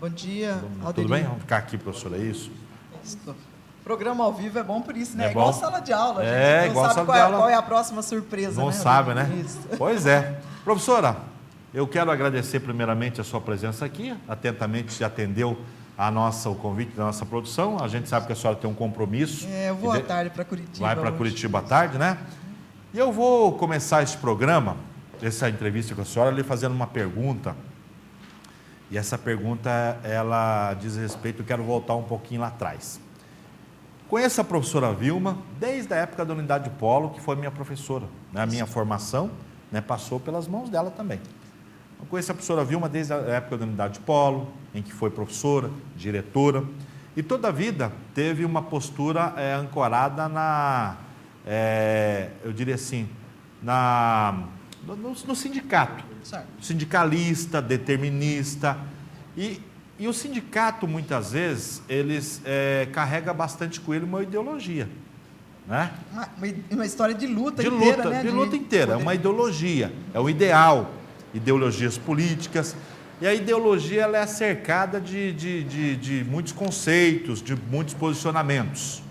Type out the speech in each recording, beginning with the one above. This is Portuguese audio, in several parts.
Bom dia, Alderi. Tudo bem? Vamos ficar aqui, professora, é isso? Isso. Programa ao vivo é bom por isso, né? É igual bom. sala de aula. É, gente. igual Não sala sabe de aula. qual é a próxima surpresa, Não né? sabe, né? Isso. Pois é. Professora, eu quero agradecer primeiramente a sua presença aqui. Atentamente se atendeu o convite da nossa produção. A gente sabe que a senhora tem um compromisso. Eu vou à tarde para Curitiba. Vai para hoje. Curitiba à tarde, né? E eu vou começar esse programa, essa entrevista com a senhora, lhe fazendo uma pergunta. E essa pergunta, ela diz respeito, eu quero voltar um pouquinho lá atrás. Conheço a professora Vilma desde a época da Unidade Polo, que foi minha professora. Né? A minha formação, né, passou pelas mãos dela também. Eu conheço a professora Vilma desde a época da Unidade Polo, em que foi professora, diretora, e toda a vida teve uma postura ancorada eu diria assim, no sindicato. Certo. Sindicalista, determinista. E o sindicato, muitas vezes, eles carrega bastante com ele uma ideologia. Né? Uma história de luta inteira, né? De luta inteira. É uma ideologia, é um ideal. Ideologias políticas. E a ideologia ela é cercada de muitos conceitos, de muitos posicionamentos.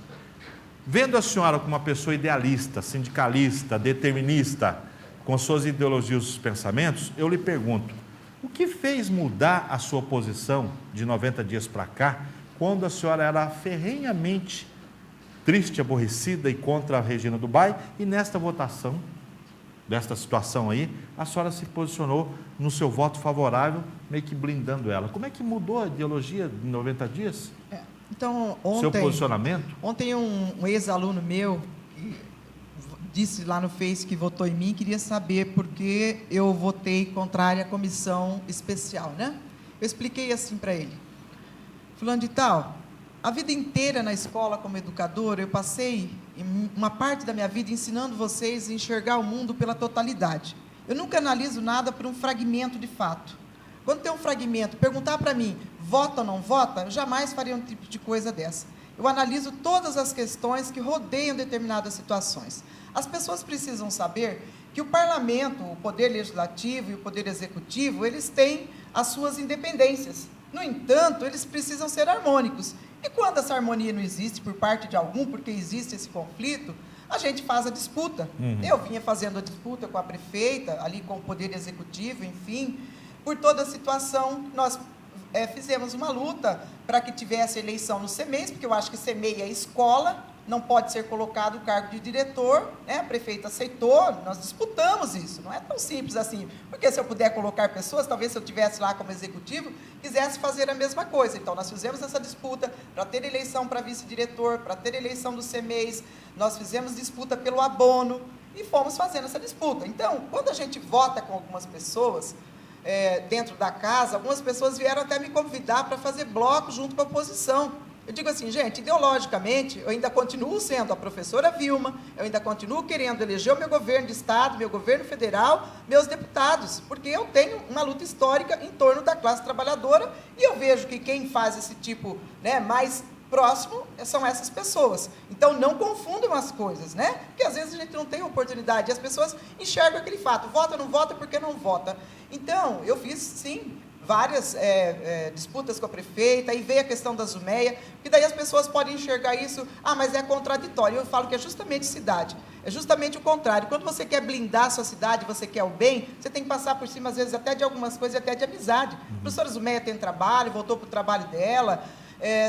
Vendo a senhora como uma pessoa idealista, sindicalista, determinista, com suas ideologias e os pensamentos, eu lhe pergunto, o que fez mudar a sua posição de 90 dias para cá, quando a senhora era ferrenhamente triste, aborrecida e contra a Regina Dubay, e nesta votação, desta situação aí, a senhora se posicionou no seu voto favorável, meio que blindando ela. Como é que mudou a ideologia de 90 dias? Então, Seu posicionamento? Ontem um ex-aluno meu disse lá no Face que votou em mim, queria saber por que eu votei contrária à comissão especial, né? Eu expliquei assim para ele. Fulano de tal, a vida inteira na escola como educador, eu passei uma parte da minha vida ensinando vocês a enxergar o mundo pela totalidade. Eu nunca analiso nada por um fragmento de fato. Quando tem um fragmento, perguntar para mim, vota ou não vota, eu jamais faria um tipo de coisa dessa. Eu analiso todas as questões que rodeiam determinadas situações. As pessoas precisam saber que o parlamento, o poder legislativo e o poder executivo, eles têm as suas independências. No entanto, eles precisam ser harmônicos. E quando essa harmonia não existe por parte de algum, porque existe esse conflito, a gente faz a disputa. Eu vinha fazendo a disputa com a prefeita, ali com o poder executivo, enfim, por toda a situação. Nós fizemos uma luta para que tivesse eleição no CEMEIS, porque eu acho que CEMEI é escola, não pode ser colocado o cargo de diretor, né? A prefeita aceitou, nós disputamos isso, não é tão simples assim, porque se eu puder colocar pessoas, talvez se eu estivesse lá como executivo, quisesse fazer a mesma coisa. Então, nós fizemos essa disputa para ter eleição para vice-diretor, para ter eleição do CEMEIS, nós fizemos disputa pelo abono e fomos fazendo essa disputa. Então, quando a gente vota com algumas pessoas, dentro da casa, algumas pessoas vieram até me convidar para fazer bloco junto com a oposição. Eu digo assim, gente, ideologicamente, eu ainda continuo sendo a professora Vilma, eu ainda continuo querendo eleger o meu governo de Estado, meu governo federal, meus deputados, porque eu tenho uma luta histórica em torno da classe trabalhadora e eu vejo que quem faz esse tipo, né, mais próximo são essas pessoas. Então, não confundam as coisas, né? Porque às vezes a gente não tem oportunidade e as pessoas enxergam aquele fato, vota ou não vota porque não vota. Então, eu fiz, sim, várias disputas com a prefeita, aí veio a questão da Zumeia, e daí as pessoas podem enxergar isso, mas é contraditório. Eu falo que é justamente cidade, é justamente o contrário. Quando você quer blindar a sua cidade, você quer o bem, você tem que passar por cima, às vezes, até de algumas coisas, até de amizade. A professora Zumeia tem trabalho, voltou para o trabalho dela.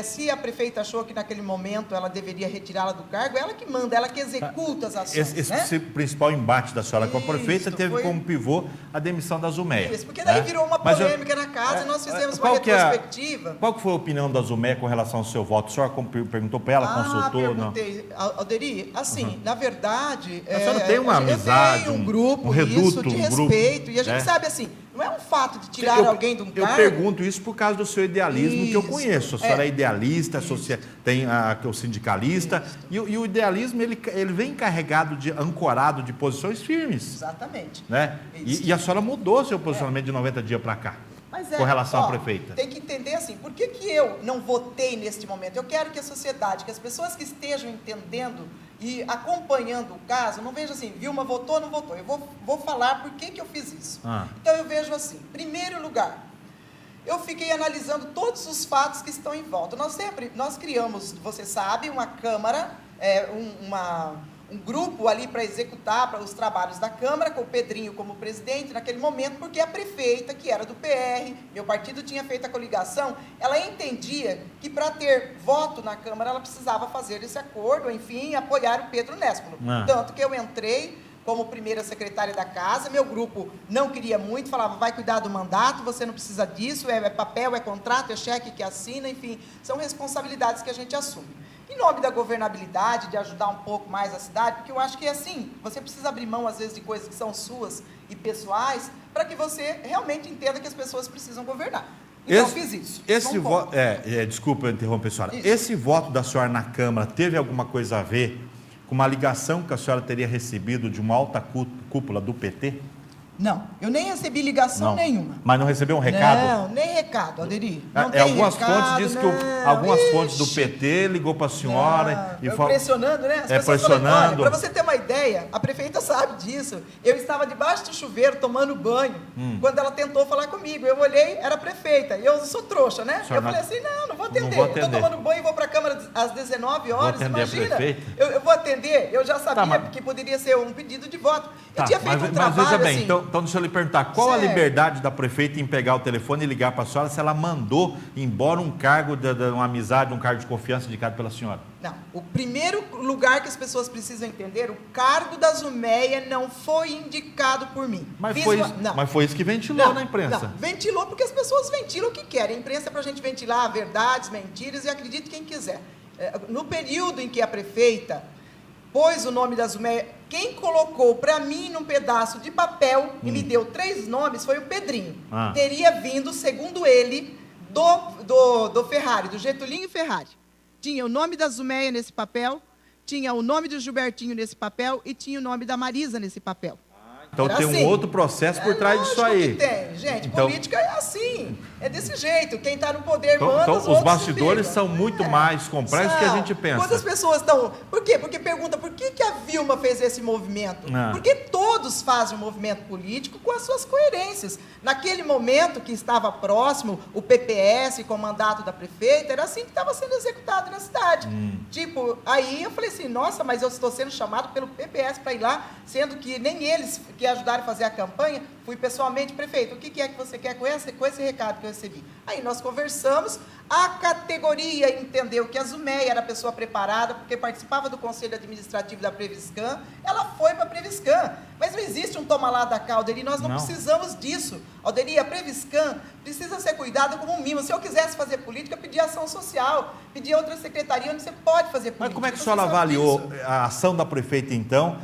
Se a prefeita achou que naquele momento ela deveria retirá-la do cargo, ela que manda, ela que executa as ações. Esse principal embate da senhora com a prefeita teve como pivô a demissão da Zumeia. Isso, porque daí virou uma polêmica na casa e nós fizemos uma retrospectiva. Qual que foi a opinião da Zumeia com relação ao seu voto? A senhora perguntou para ela, consultou? Perguntei. Alderi, assim, na verdade... A senhora tem uma amizade, um grupo, um reduto, de respeito, e a gente sabe assim, não é um fato de tirar alguém de um cargo. Eu pergunto isso por causa do seu idealismo, que eu conheço. A senhora é idealista, tem o sindicalista, e o idealismo ele vem carregado, ancorado de posições firmes. Exatamente. Né? E a senhora mudou seu posicionamento de 90 dias para cá, com relação à prefeita. Tem que entender assim, por que eu não votei neste momento? Eu quero que a sociedade, que as pessoas que estejam entendendo e acompanhando o caso, não vejam assim, Vilma votou ou não votou. Eu vou falar por que eu fiz isso. Então, eu vejo assim, em primeiro lugar, eu fiquei analisando todos os fatos que estão em volta. Nós criamos, você sabe, uma Câmara, um grupo ali para executar os trabalhos da Câmara, com o Pedrinho como presidente naquele momento, porque a prefeita, que era do PR, meu partido tinha feito a coligação, ela entendia que para ter voto na Câmara, ela precisava fazer esse acordo, enfim, apoiar o Pedro Nespolo. Tanto que eu entrei como primeira secretária da casa, meu grupo não queria muito, falava, vai cuidar do mandato, você não precisa disso, é papel, é contrato, é cheque que assina, enfim, são responsabilidades que a gente assume. Em nome da governabilidade, de ajudar um pouco mais a cidade, porque eu acho que, assim, você precisa abrir mão, às vezes, de coisas que são suas e pessoais, para que você realmente entenda que as pessoas precisam governar. Então, eu fiz isso. Desculpa eu interromper a senhora. Isso. Esse voto da senhora na Câmara teve alguma coisa a ver com uma ligação que a senhora teria recebido de uma alta cúpula do PT? Não, eu nem recebi ligação nenhuma. Mas não recebeu um recado? Não, nem recado, Aderi. Não tem algumas recado, fontes dizem que algumas fontes do PT ligou para a senhora e falou. Pressionando, né? As pressionando. Para você ter uma ideia, a prefeita sabe disso. Eu estava debaixo do chuveiro tomando banho quando ela tentou falar comigo. Eu olhei, era a prefeita. E eu sou trouxa, né? Eu falei assim: não vou atender. Eu estou tomando banho e vou para a Câmara às 19 horas. Imagina. Eu vou atender. Eu já sabia que poderia ser um pedido de voto. Eu tinha feito um trabalho. Mas veja bem, assim, então deixa eu lhe perguntar, qual a liberdade da prefeita em pegar o telefone e ligar para a senhora se ela mandou embora um cargo, uma amizade, um cargo de confiança indicado pela senhora? Não, o primeiro lugar que as pessoas precisam entender, o cargo da Zumeia não foi indicado por mim. Mas foi isso que ventilou na imprensa. Não, ventilou porque as pessoas ventilam o que querem. A imprensa é para a gente ventilar verdades, mentiras, e acredite quem quiser. No período em que a prefeita pôs o nome da Zumeia, quem colocou para mim num pedaço de papel e me deu 3 nomes foi o Pedrinho. Teria vindo, segundo ele, do Ferrari, do Getulinho Ferrari. Tinha o nome da Zumeia nesse papel, tinha o nome do Gilbertinho nesse papel e tinha o nome da Marisa nesse papel. Então tem um outro processo por trás disso aí. Que tem, gente. Política é assim, é desse jeito. Quem está no poder manda, os bastidores são muito mais complexos do que a gente pensa. Quantas pessoas estão... Por quê? Porque pergunta por que a Vilma fez esse movimento. Porque todos fazem um movimento político com as suas coerências. Naquele momento que estava próximo, o PPS com o mandato da prefeita, era assim que estava sendo executado na cidade. Tipo, aí eu falei assim, nossa, mas eu estou sendo chamado pelo PPS para ir lá, sendo que nem eles que ajudaram a fazer a campanha, fui pessoalmente, prefeito, o que é que você quer com esse recado que eu recebi? Aí nós conversamos, a categoria entendeu que a Zumeia era a pessoa preparada, porque participava do Conselho Administrativo da Previscan, ela foi para a Previscan, mas não existe um toma lá da cá, Alderi, nós não precisamos disso. Alderi, a Previscan precisa ser cuidada como um mimo. Se eu quisesse fazer política, eu pedia ação social, pedia outra secretaria onde você pode fazer política. Mas como é que a senhora avaliou a ação da prefeita, então,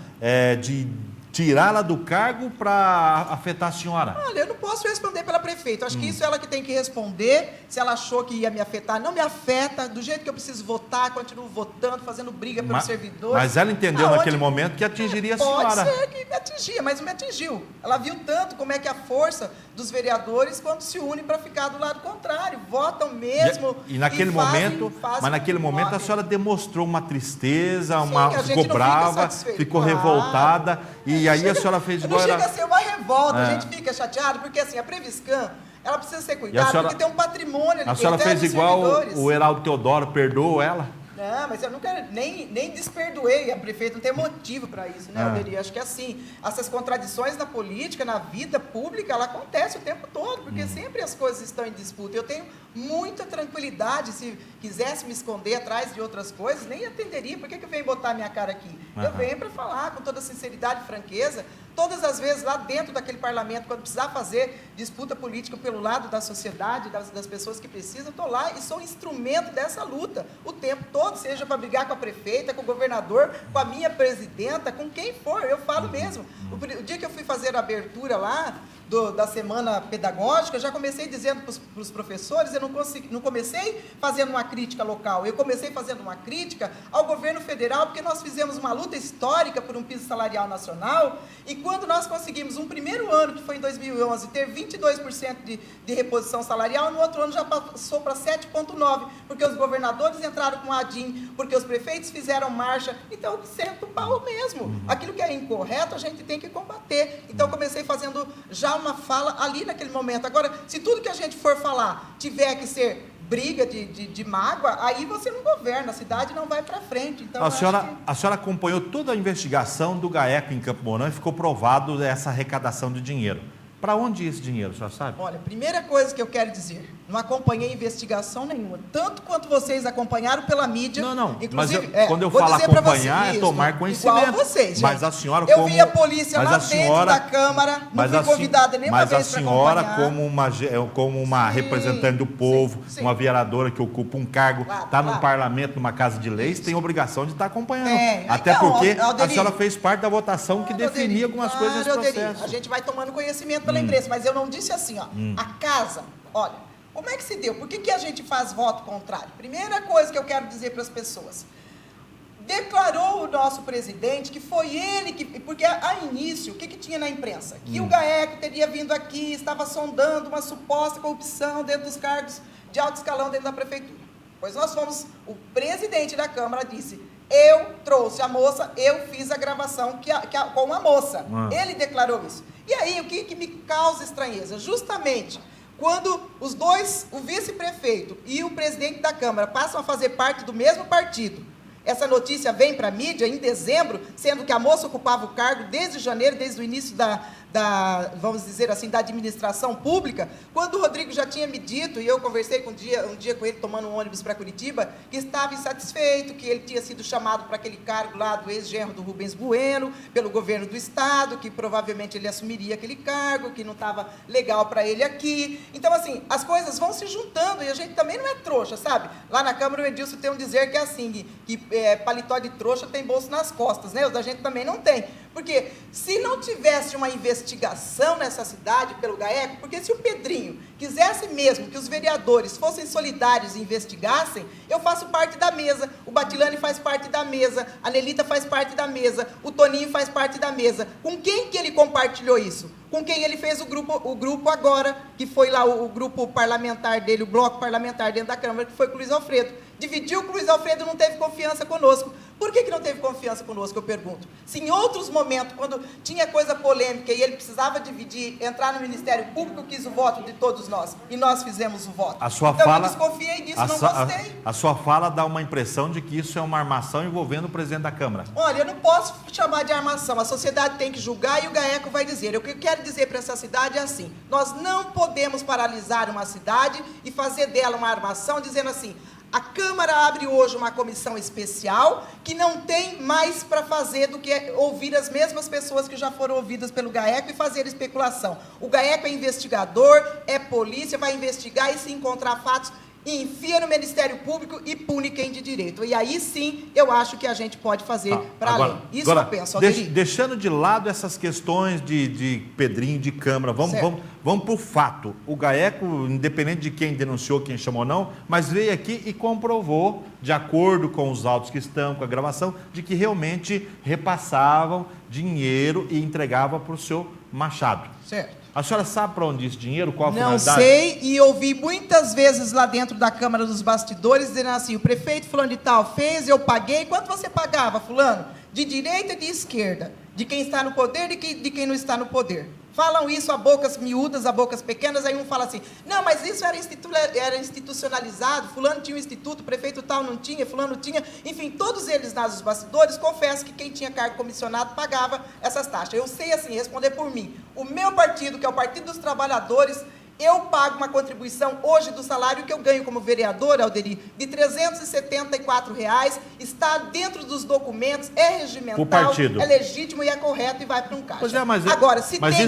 de tirá-la do cargo para afetar a senhora? Olha, eu não posso responder pela prefeita. Acho que isso é ela que tem que responder. Se ela achou que ia me afetar, não me afeta. Do jeito que eu preciso votar, continuo votando, fazendo briga pelos servidores. Mas ela entendeu naquele momento que atingiria a senhora. Pode ser que me atingia, mas não me atingiu. Ela viu tanto como é que a força dos vereadores quando se unem para ficar do lado contrário. Votam mesmo. E naquele momento, mas naquele momento a senhora demonstrou uma tristeza, ficou brava, ficou revoltada. E aí a senhora fez igual... Não chega a ser uma revolta, a gente fica chateado, porque assim, a Previscan, ela precisa ser cuidada, porque tem um patrimônio ali. A senhora fez igual o Heraldo Teodoro, perdoou ela? Não, mas eu nunca nem desperdoei a prefeita, não tem motivo para isso, né, Alderi? Acho que assim, essas contradições na política, na vida pública, ela acontece o tempo todo, porque sempre as coisas estão em disputa. Eu tenho muita tranquilidade, se quisesse me esconder atrás de outras coisas, nem atenderia. Por que eu venho botar minha cara aqui? Eu venho para falar com toda sinceridade e franqueza, todas as vezes lá dentro daquele parlamento, quando precisar fazer disputa política pelo lado da sociedade, das pessoas que precisam, estou lá e sou instrumento dessa luta o tempo todo, seja para brigar com a prefeita, com o governador, com a minha presidenta, com quem for, eu falo mesmo. O dia que eu fui fazer a abertura lá, da semana pedagógica, eu já comecei dizendo para os professores, eu não comecei fazendo uma crítica local, eu comecei fazendo uma crítica ao governo federal, porque nós fizemos uma luta histórica por um piso salarial nacional, e quando nós conseguimos um primeiro ano, que foi em 2011, ter 22% de reposição salarial, no outro ano já passou para 7,9%, porque os governadores entraram com a ADIM, porque os prefeitos fizeram marcha, então senta o pau mesmo. Aquilo que é incorreto, a gente tem que combater. Então, comecei fazendo já uma fala ali naquele momento. Agora, se tudo que a gente for falar tiver que ser briga de mágoa, aí você não governa, a cidade não vai para frente. Então, a senhora acompanhou toda a investigação do GAECO em Campo Mourão e ficou provado essa arrecadação de dinheiro. Para onde ia esse dinheiro, a senhora sabe? Olha, primeira coisa que eu quero dizer, não acompanhei investigação nenhuma, tanto quanto vocês acompanharam pela mídia. Não, inclusive, mas quando eu falo acompanhar, é tomar conhecimento. Igual a vocês, mas a senhora eu vi a polícia lá dentro da Câmara, não fui convidada nenhuma vez para acompanhar. Mas a senhora, como uma representante do povo, uma vereadora que ocupa um cargo, está no parlamento, numa casa de leis, tem obrigação de estar acompanhando. Até então, porque a senhora fez parte da votação que definia algumas coisas nesse processo. A gente vai tomando conhecimento pela imprensa, mas eu não disse assim, ó, a casa, olha, como é que se deu? Por que a gente faz voto contrário? Primeira coisa que eu quero dizer para as pessoas, declarou o nosso presidente que foi ele que, porque a início, o que tinha na imprensa? Que o GAECO teria vindo aqui, estava sondando uma suposta corrupção dentro dos cargos de alto escalão dentro da prefeitura. Pois nós fomos, o presidente da Câmara disse, eu trouxe a moça, eu fiz a gravação com a moça. Ele declarou isso. E aí, o que me causa estranheza? Justamente quando os dois, o vice-prefeito e o presidente da Câmara, passam a fazer parte do mesmo partido, essa notícia vem para a mídia em dezembro, sendo que a moça ocupava o cargo desde janeiro, desde o início vamos dizer assim, da administração pública, quando o Rodrigo já tinha me dito, e eu conversei um dia com ele tomando um ônibus para Curitiba, que estava insatisfeito, que ele tinha sido chamado para aquele cargo lá do ex-genro do Rubens Bueno, pelo governo do estado, que provavelmente ele assumiria aquele cargo, que não estava legal para ele aqui. Então, assim, as coisas vão se juntando e a gente também não é trouxa, sabe? Lá na Câmara o Edilson tem um dizer que é assim, que paletó de trouxa tem bolso nas costas, né? O da gente também não tem. Porque se não tivesse uma investigação nessa cidade pelo GAECO, porque se o Pedrinho quisesse mesmo que os vereadores fossem solidários e investigassem, eu faço parte da mesa, o Batilani faz parte da mesa, a Nelita faz parte da mesa, o Toninho faz parte da mesa. Com quem que ele compartilhou isso? Com quem ele fez o grupo agora, que foi lá o grupo parlamentar dele, o bloco parlamentar dentro da Câmara, que foi com o Luiz Alfredo. Dividiu com o Luiz Alfredo, não teve confiança conosco. Por que não teve confiança conosco, eu pergunto? Se em outros momentos, quando tinha coisa polêmica e ele precisava dividir, entrar no Ministério Público, quis o voto de todos nós, e nós fizemos o voto. Eu desconfiei disso, não gostei. A sua fala dá uma impressão de que isso é uma armação envolvendo o presidente da Câmara. Olha, eu não posso chamar de armação, a sociedade tem que julgar e o GAECO vai dizer. O que eu quero dizer para essa cidade é assim, nós não podemos paralisar uma cidade e fazer dela uma armação, dizendo assim, a Câmara abre hoje uma comissão especial que não tem mais para fazer do que ouvir as mesmas pessoas que já foram ouvidas pelo GAECO e fazer especulação. O GAECO é investigador, é polícia, vai investigar e se encontrar fatos, enfia no Ministério Público e pune quem de direito. E aí sim, eu acho que a gente pode fazer para além. Isso eu penso. Deixando de lado essas questões de Pedrinho, de Câmara, vamos para o fato. O GAECO, independente de quem denunciou, quem chamou ou não, mas veio aqui e comprovou, de acordo com os autos que estão, com a gravação, de que realmente repassavam dinheiro e entregavam para o seu Machado. Certo. A senhora sabe para onde esse dinheiro, qual a finalidade? Não sei, e ouvi muitas vezes lá dentro da Câmara dos Bastidores, dizendo assim, o prefeito fulano de tal fez, eu paguei, quanto você pagava, fulano? De direita e de esquerda, de quem está no poder e de quem não está no poder. Falam isso a bocas miúdas, a bocas pequenas, aí um fala assim, não, mas isso era institucionalizado, fulano tinha um instituto, prefeito tal não tinha, fulano tinha, enfim, todos eles nos bastidores, confesso que quem tinha cargo comissionado pagava essas taxas. Eu sei, assim, responder por mim. O meu partido, que é o Partido dos Trabalhadores, eu pago uma contribuição hoje do salário que eu ganho como vereador, Alderi, de R$ 374, está dentro dos documentos, é regimental, é legítimo e é correto e vai para um caixa. Pois é, agora, se mas tem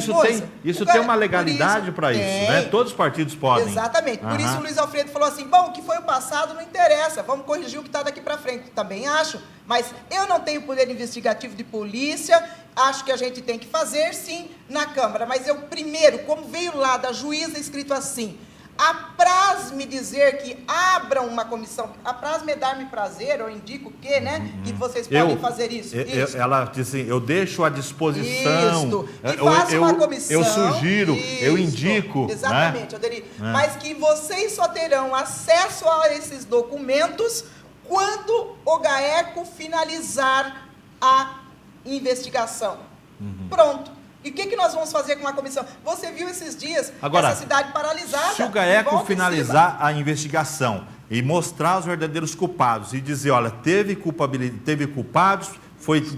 isso tem uma legalidade para isso, né? Todos os partidos podem. Exatamente. Por isso o Luiz Alfredo falou assim, bom, o que foi o passado não interessa, vamos corrigir o que está daqui para frente. Também acho, mas eu não tenho poder investigativo de polícia, acho que a gente tem que fazer, sim, na Câmara. Mas eu, primeiro, como veio lá da juíza escrito assim, apraz-me dizer que abram uma comissão, apraz-me dar-me prazer, eu indico que, né, que vocês podem fazer isso. Ela disse assim, eu deixo à disposição, isso. E faça uma comissão. Eu sugiro, eu indico. Exatamente, Alderi. Mas que vocês só terão acesso a esses documentos quando o GAECO finalizar a investigação. Pronto. E o que nós vamos fazer com a comissão? Você viu esses dias agora, essa cidade paralisada. Se o GAECO finalizar a investigação e mostrar os verdadeiros culpados e dizer, olha, teve culpados,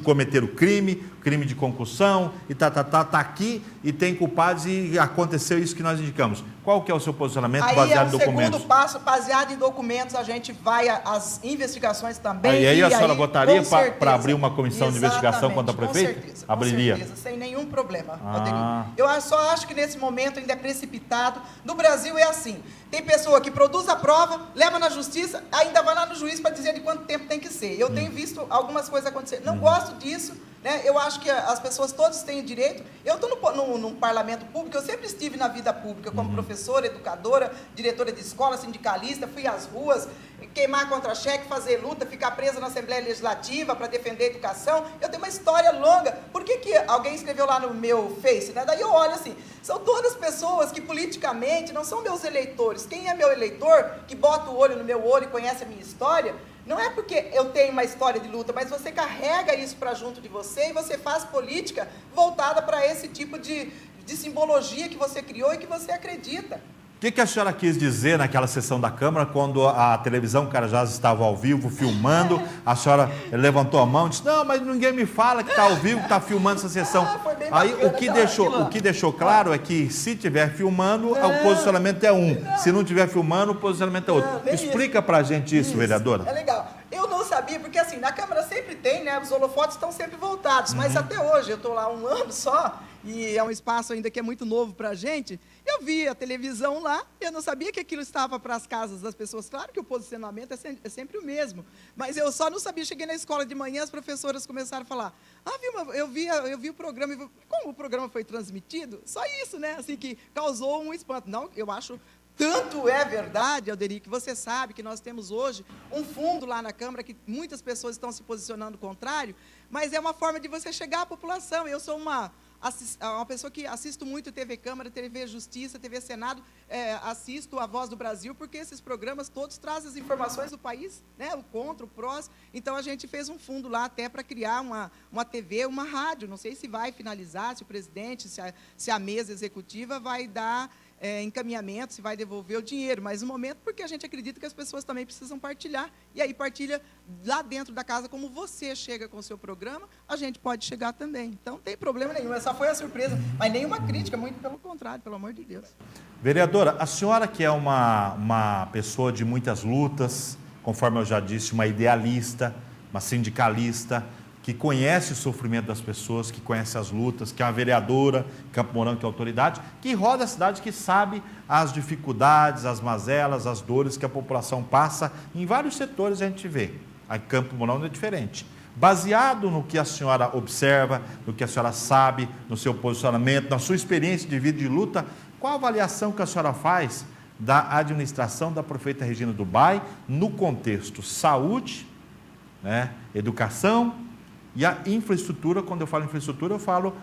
cometer o crime de concussão, e tá aqui, e tem culpados, e aconteceu isso que nós indicamos. Qual que é o seu posicionamento baseado em documentos? Aí segundo passo, baseado em documentos, a gente vai às investigações também. E aí a senhora votaria para abrir uma comissão de investigação contra a prefeita? Com certeza, abriria. Com certeza, sem nenhum problema, Rodrigo. Eu só acho que nesse momento ainda é precipitado. No Brasil é assim, tem pessoa que produz a prova, leva na justiça, ainda vai lá no juiz para dizer de quanto tempo tem que ser. Eu tenho visto algumas coisas acontecer. Não gosto disso, né? Eu acho que as pessoas todas têm direito. Eu estou num parlamento público, eu sempre estive na vida pública como professora, educadora, diretora de escola, sindicalista, fui às ruas, queimar contra-cheque, fazer luta, ficar presa na Assembleia Legislativa para defender a educação. Eu tenho uma história longa. Por que alguém escreveu lá no meu Face, né? Daí eu olho assim, são todas pessoas que politicamente não são meus eleitores. Quem é meu eleitor, que bota o olho no meu olho e conhece a minha história, não é porque eu tenho uma história de luta, mas você carrega isso para junto de você e você faz política voltada para esse tipo de simbologia que você criou e que você acredita. O que a senhora quis dizer naquela sessão da Câmara, quando a televisão Carajás estava ao vivo, filmando, a senhora levantou a mão e disse, não, mas ninguém me fala que está ao vivo, que está filmando essa sessão. Aí o que deixou claro é que se estiver filmando, o posicionamento é um. Se não estiver filmando, o posicionamento é outro. Explica para a gente isso, vereadora. É legal. Eu não sabia, porque assim, na Câmara sempre tem, né? Os holofotes estão sempre voltados, mas até hoje, eu estou lá 1 ano só, e é um espaço ainda que é muito novo para a gente. Eu vi a televisão lá, eu não sabia que aquilo estava para as casas das pessoas. Claro que o posicionamento é sempre o mesmo, mas eu só não sabia. Cheguei na escola de manhã, as professoras começaram a falar, eu vi o programa, como o programa foi transmitido, só isso, né? Assim, que causou um espanto. Não, eu acho... Tanto é verdade, Alderi, que você sabe que nós temos hoje um fundo lá na Câmara, que muitas pessoas estão se posicionando contrário, mas é uma forma de você chegar à população. Eu sou uma pessoa que assisto muito TV Câmara, TV Justiça, TV Senado, assisto a Voz do Brasil, porque esses programas todos trazem as informações do país, né? O contra, o prós. Então, a gente fez um fundo lá até para criar uma TV, uma rádio. Não sei se vai finalizar, se o presidente, se a mesa executiva vai dar... encaminhamento, se vai devolver o dinheiro, mas no momento, porque a gente acredita que as pessoas também precisam partilhar, e aí partilha lá dentro da casa, como você chega com o seu programa, a gente pode chegar também. Então, não tem problema nenhum, essa foi a surpresa, mas nenhuma crítica, muito pelo contrário, pelo amor de Deus. Vereadora, a senhora que é uma pessoa de muitas lutas, conforme eu já disse, uma idealista, uma sindicalista, que conhece o sofrimento das pessoas, que conhece as lutas, que é uma vereadora, Campo Mourão, que é autoridade, que roda a cidade, que sabe as dificuldades, as mazelas, as dores que a população passa. Em vários setores a gente vê. A Campo Mourão é diferente. Baseado no que a senhora observa, no que a senhora sabe, no seu posicionamento, na sua experiência de vida e de luta, qual a avaliação que a senhora faz da administração da prefeita Regina Dubay no contexto saúde, né, educação, e a infraestrutura? Quando eu falo infraestrutura, eu falo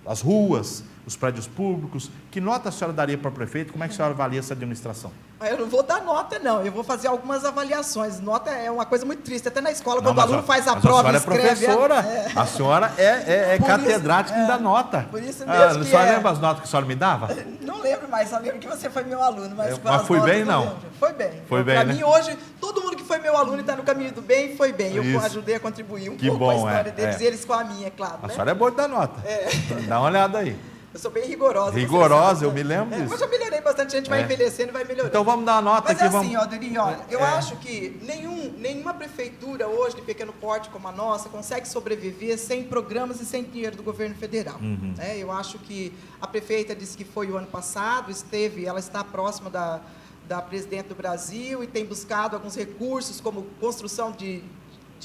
as ruas, os prédios públicos. Que nota a senhora daria para o prefeito? Como é que a senhora avalia essa administração? Eu não vou dar nota, não. Eu vou fazer algumas avaliações. Nota é uma coisa muito triste. Até na escola, quando o aluno faz a prova, a senhora é professora. A senhora é catedrática e dá nota. Por isso mesmo a senhora lembra as notas que a senhora me dava? Não lembro mais, só lembro que você foi meu aluno. Mas fui bem, não? Foi bem. Foi bem, para né? mim, hoje, todo mundo que foi meu aluno e está no caminho do bem, foi bem. Eu ajudei a contribuir um pouco com a história deles, e eles com a minha, é claro. A senhora é boa de dar nota. Dá uma olhada aí. Eu sou bem rigorosa. Rigorosa, eu me lembro disso. Mas eu melhorei bastante, a gente vai envelhecendo e vai melhorando. Então vamos dar uma nota aqui. Mas assim, Alderi, olha, eu acho que nenhuma prefeitura hoje de pequeno porte como a nossa consegue sobreviver sem programas e sem dinheiro do governo federal. Eu acho que a prefeita disse que foi o ano passado, ela está próxima da presidente do Brasil e tem buscado alguns recursos, como construção de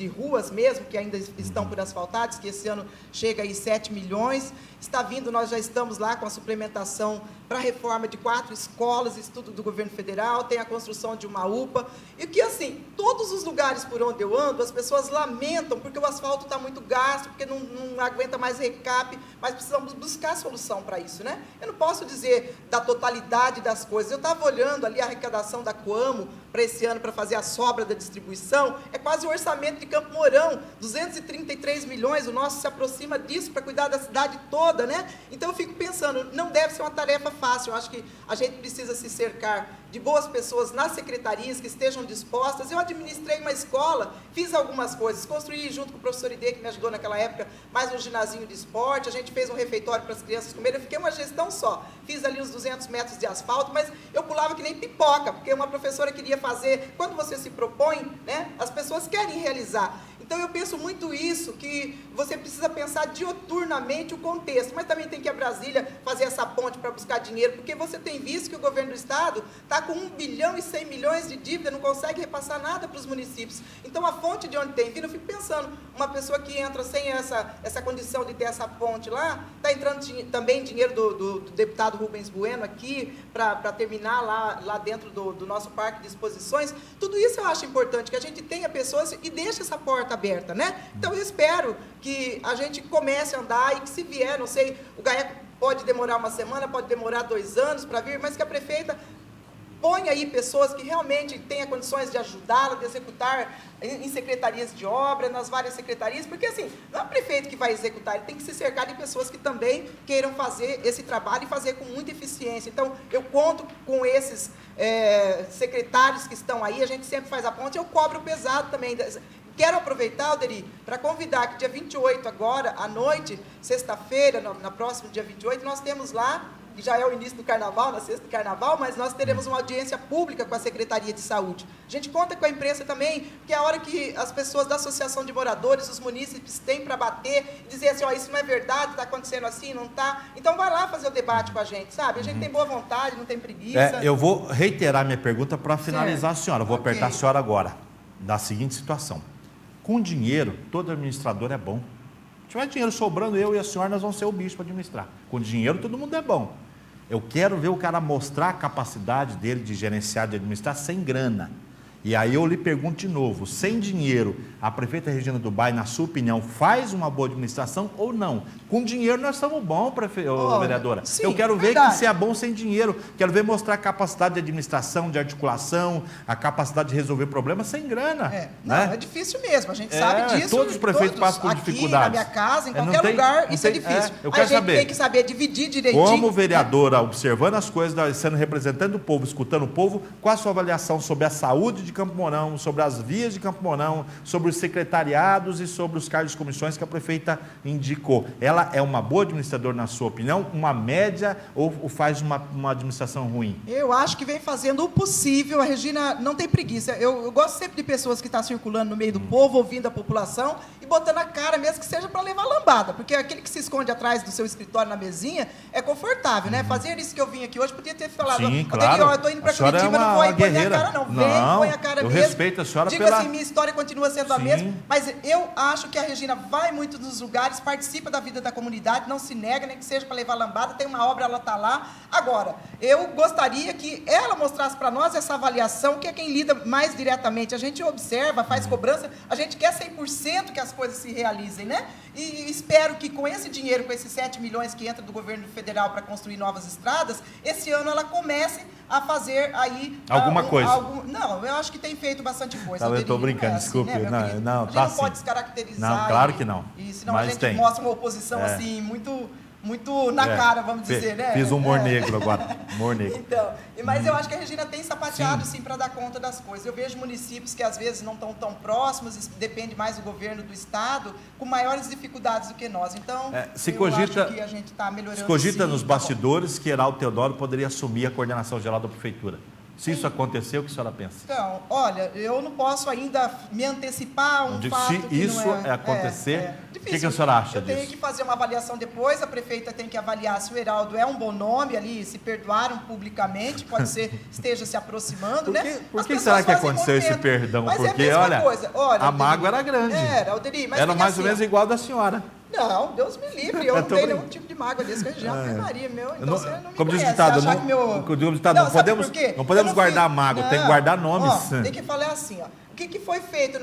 ruas mesmo, que ainda estão por asfaltadas, que esse ano chega aí 7 milhões. Está vindo, nós já estamos lá com a suplementação para a reforma de 4 escolas, estudo do governo federal, tem a construção de uma UPA, e que assim, todos os lugares por onde eu ando, as pessoas lamentam, porque o asfalto está muito gasto, porque não aguenta mais recape, mas precisamos buscar solução para isso, né? Eu não posso dizer da totalidade das coisas. Eu estava olhando ali a arrecadação da Coamo para esse ano, para fazer a sobra da distribuição, é quase o orçamento de Campo Mourão, 233 milhões, o nosso se aproxima disso para cuidar da cidade toda, né? Então eu fico pensando, não deve ser uma tarefa fácil, eu acho que a gente precisa se cercar de boas pessoas nas secretarias que estejam dispostas. Eu administrei uma escola, fiz algumas coisas, construí junto com o professor Ide, que me ajudou naquela época, mais um ginásio de esporte, a gente fez um refeitório para as crianças comerem, eu fiquei uma gestão só, fiz ali os 200 metros de asfalto, mas eu pulava que nem pipoca, porque uma professora queria fazer, quando você se propõe, né, as pessoas querem realizar. Então eu penso muito isso, que você precisa pensar dioturnamente o contexto, mas também tem que ir a Brasília fazer essa ponte para buscar dinheiro, porque você tem visto que o governo do estado está com 1 bilhão e 100 milhões de dívida, não consegue repassar nada para os municípios. Então a fonte de onde tem vindo, eu fico pensando, uma pessoa que entra sem essa condição de ter essa ponte lá, está entrando também dinheiro do deputado Rubens Bueno aqui, para terminar lá dentro do nosso parque de exposições. Tudo isso eu acho importante, que a gente tenha pessoas e deixe essa porta aberta, né? Então eu espero que a gente comece a andar e que se vier, não sei, o GAECO pode demorar uma semana, pode demorar 2 anos para vir, mas que a prefeita ponha aí pessoas que realmente tenham condições de ajudá-la, de executar em secretarias de obra, nas várias secretarias, porque assim, não é o prefeito que vai executar, ele tem que se cercar de pessoas que também queiram fazer esse trabalho e fazer com muita eficiência. Então, eu conto com esses secretários que estão aí, a gente sempre faz a ponte, eu cobro pesado também. Quero aproveitar, Alderi, para convidar que dia 28 agora, à noite, sexta-feira, na próxima dia 28, nós temos lá, que já é o início do carnaval, na sexta do carnaval, mas nós teremos uma audiência pública com a Secretaria de Saúde. A gente conta com a imprensa também, que é a hora que as pessoas da Associação de Moradores, os munícipes têm para bater e dizer assim, ó, isso não é verdade, está acontecendo assim, não está. Então vai lá fazer o debate com a gente, sabe? A gente tem boa vontade, não tem preguiça. Eu vou reiterar minha pergunta para finalizar a senhora. Eu vou apertar a senhora agora, da seguinte situação. Com dinheiro, todo administrador é bom. Se tiver dinheiro sobrando, eu e a senhora, nós vamos ser o bicho para administrar. Com dinheiro, todo mundo é bom. Eu quero ver o cara mostrar a capacidade dele de gerenciar, de administrar sem grana. E aí eu lhe pergunto de novo, sem dinheiro, a prefeita Regina Dubay, na sua opinião, faz uma boa administração ou não? Com dinheiro nós estamos bons, vereadora. Sim, eu quero ver verdade. que se é bom sem dinheiro. Quero ver mostrar a capacidade de administração, de articulação, a capacidade de resolver problemas sem grana. Não, né? é difícil mesmo, a gente sabe disso. Todos os prefeitos passam por dificuldades. Aqui, na minha casa, em qualquer lugar, isso é difícil. Eu quero a gente saber, tem que saber dividir direitinho. como vereadora, observando as coisas, sendo representante do povo, escutando o povo, qual a sua avaliação sobre a saúde de Campo Mourão, sobre as vias de Campo Mourão, sobre os secretariados e sobre os cargos de comissões que a prefeita indicou? Ela é uma boa administradora, na sua opinião, uma média ou faz uma administração ruim? Eu acho que vem fazendo o possível. A Regina não tem preguiça. Eu gosto sempre de pessoas que estão circulando no meio do povo, ouvindo a população e botando a cara, mesmo que seja para levar lambada, porque aquele que se esconde atrás do seu escritório na mesinha é confortável, né? Fazer isso que eu vim aqui hoje, podia ter falado, sim, claro. Eu estou indo para Curitiba, não vou aí pôr minha cara não. Vem, põe a cara eu mesmo. Respeito a senhora Diga assim, minha história continua sendo a mesma, mas eu acho que a Regina vai muito nos lugares, participa da vida da comunidade, não se nega, nem que seja para levar lambada, tem uma obra, ela está lá. Agora, eu gostaria que ela mostrasse para nós essa avaliação, que é quem lida mais diretamente. A gente observa, faz cobrança, a gente quer 100% que as coisas se realizem, né? E espero que com esse dinheiro, com esses 7 milhões que entra do governo federal para construir novas estradas, esse ano ela comece a fazer aí... alguma coisa. Não, eu acho que tem feito bastante coisa. Eu estou brincando, desculpe. Né, não, a gente tá não assim. pode descaracterizar. Não, claro que não. E senão mas a gente tem. mostra uma oposição assim, muito na cara, vamos dizer, né? Fiz um humor negro agora, humor negro. Então, mas eu acho que a Regina tem sapateado, sim, para dar conta das coisas. Eu vejo municípios que às vezes não estão tão próximos, depende mais do governo do estado, com maiores dificuldades do que nós. Então, cogita, acho que a gente está melhorando. Se cogita sim, nos bastidores que Heraldo Teodoro poderia assumir a coordenação geral da prefeitura. Se isso aconteceu, o que a senhora pensa? Então, olha, eu não posso ainda me antecipar fato se que isso não acontecer, o difícil. que a senhora acha disso? Eu tenho que fazer uma avaliação depois, a prefeita tem que avaliar se o Heraldo é um bom nome ali, se perdoaram publicamente, pode ser esteja se aproximando, né? Por que será que aconteceu esse perdão? Mas porque, é a mesma coisa. Olha, a mágoa era grande. Alderi, mas era mais ou menos igual da senhora. Não, Deus me livre, eu não tenho nenhum tipo de mágoa desse, que a região é Maria, meu, então você não me como conhece. Diz o ditado, não podemos guardar mágoa, tem que guardar nomes. Tem que falar assim, ó, o que foi feito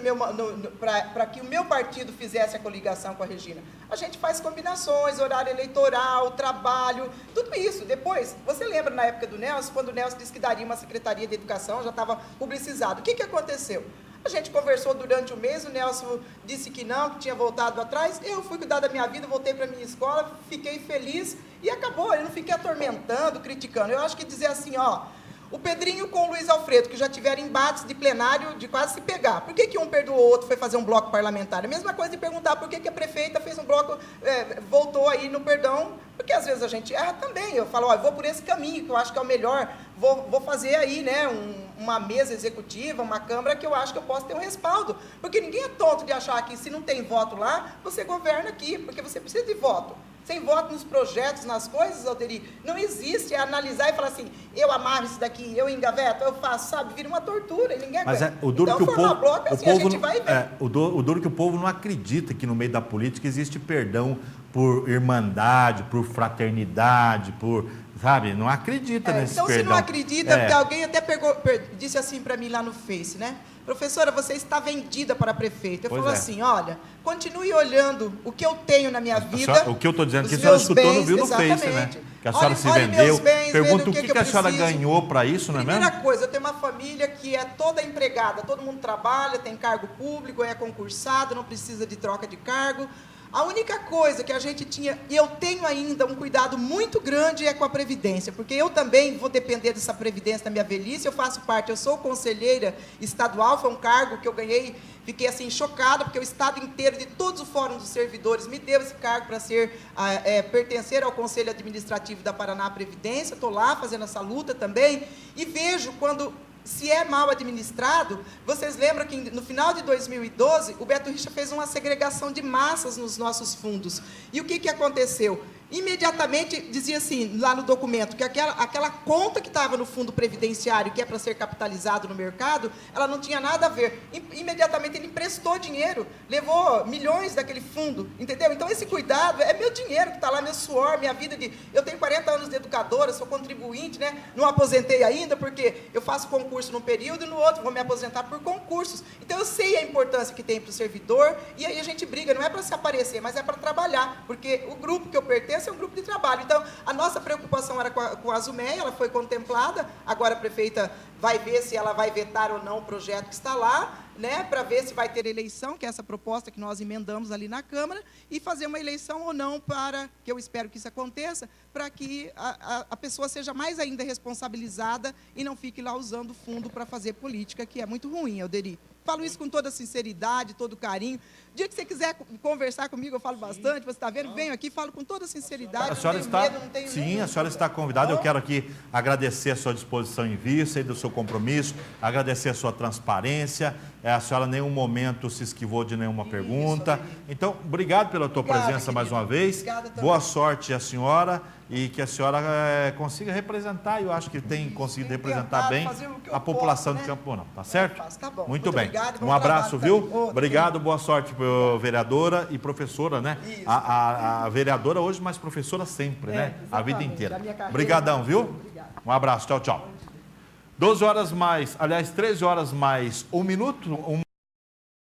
para que o meu partido fizesse a coligação com a Regina? A gente faz combinações, horário eleitoral, trabalho, tudo isso. Depois, você lembra na época do Nelson, quando o Nelson disse que daria uma secretaria de educação, já estava publicizado. O que aconteceu? A gente conversou durante o mês, o Nelson disse que não, que tinha voltado atrás. Eu fui cuidar da minha vida, voltei para a minha escola, fiquei feliz e acabou. Eu não fiquei atormentando, criticando. Eu acho que dizer assim, ó, o Pedrinho com o Luiz Alfredo, que já tiveram embates de plenário de quase se pegar. Por que um perdoou o outro, foi fazer um bloco parlamentar? A mesma coisa de perguntar por que a prefeita fez um bloco, voltou aí no perdão, porque às vezes a gente erra também. Eu falo, ó, eu vou por esse caminho, que eu acho que é o melhor, vou fazer aí, né, uma mesa executiva, uma Câmara, que eu acho que eu posso ter um respaldo. Porque ninguém é tonto de achar que se não tem voto lá, você governa aqui, porque você precisa de voto. Sem voto nos projetos, nas coisas, Alderi, não existe. É analisar e falar assim, eu amarro isso daqui, eu engaveto, eu faço, sabe? Vira uma tortura e ninguém aguenta. Mas o duro então, que o povo, bloco, assim, a gente vai ver. o duro que o povo não acredita que no meio da política existe perdão por irmandade, por fraternidade, por, sabe? Não acredita nesse então, perdão. Então, se não acredita, porque alguém até disse assim para mim lá no Face, né? Professora, você está vendida para prefeita. Eu falo assim, olha, continue olhando o que eu tenho na minha vida. O que eu estou dizendo aqui, a senhora escutou, não viu no Face, né? Que a senhora se vendeu. Pergunta o que a senhora ganhou para isso, não é mesmo? Primeira coisa, eu tenho uma família que é toda empregada, todo mundo trabalha, tem cargo público, é concursado, não precisa de troca de cargo. A única coisa que a gente tinha, e eu tenho ainda um cuidado muito grande, é com a Previdência, porque eu também vou depender dessa Previdência na minha velhice, eu faço parte, eu sou conselheira estadual, foi um cargo que eu ganhei, fiquei assim chocada, porque o Estado inteiro, de todos os fóruns dos servidores, me deu esse cargo para pertencer ao Conselho Administrativo da Paraná Previdência, estou lá fazendo essa luta também, e vejo quando... Se é mal administrado, vocês lembram que no final de 2012, o Beto Richa fez uma segregação de massas nos nossos fundos. E o que aconteceu? Imediatamente, dizia assim, lá no documento, que aquela conta que estava no fundo previdenciário, que é para ser capitalizado no mercado, ela não tinha nada a ver. Imediatamente ele emprestou dinheiro, levou milhões daquele fundo, entendeu? Então esse cuidado é meu dinheiro que está lá, meu suor, minha vida de... Eu tenho 40 anos de educadora, sou contribuinte, né? Não aposentei ainda, porque eu faço concurso num período e no outro vou me aposentar por concursos. Então eu sei a importância que tem para o servidor, e aí a gente briga, não é para se aparecer, mas é para trabalhar, porque o grupo que eu pertenço é um grupo de trabalho. Então, a nossa preocupação era com a Azumeia, ela foi contemplada, agora a prefeita vai ver se ela vai vetar ou não o projeto que está lá, né, para ver se vai ter eleição, que é essa proposta que nós emendamos ali na Câmara, e fazer uma eleição ou não para, que eu espero que isso aconteça, para que a pessoa seja mais ainda responsabilizada e não fique lá usando o fundo para fazer política, que é muito ruim, Alderi. Falo isso com toda sinceridade, todo carinho. O dia que você quiser conversar comigo, eu falo bastante, você está vendo? Venho aqui, falo com toda sinceridade, a senhora não tenho medo, não tenho sim, a senhora está convidada. Eu quero aqui agradecer a sua disposição em vir, sei do seu compromisso, agradecer a sua transparência. A senhora em nenhum momento se esquivou de nenhuma pergunta. Então, obrigado pela tua presença mais uma vez. Boa sorte à senhora e que a senhora consiga representar. Eu acho que tem conseguido representar bem a população de Campo Mourão, tá certo? Tá bom. Muito bem. Obrigado, um abraço, viu? Obrigado, boa sorte, vereadora e professora, né? A vereadora hoje, mas professora sempre, né? A vida inteira. Obrigadão, viu? Um abraço, tchau, tchau. 12 horas mais, aliás, 13 horas mais 1 minuto.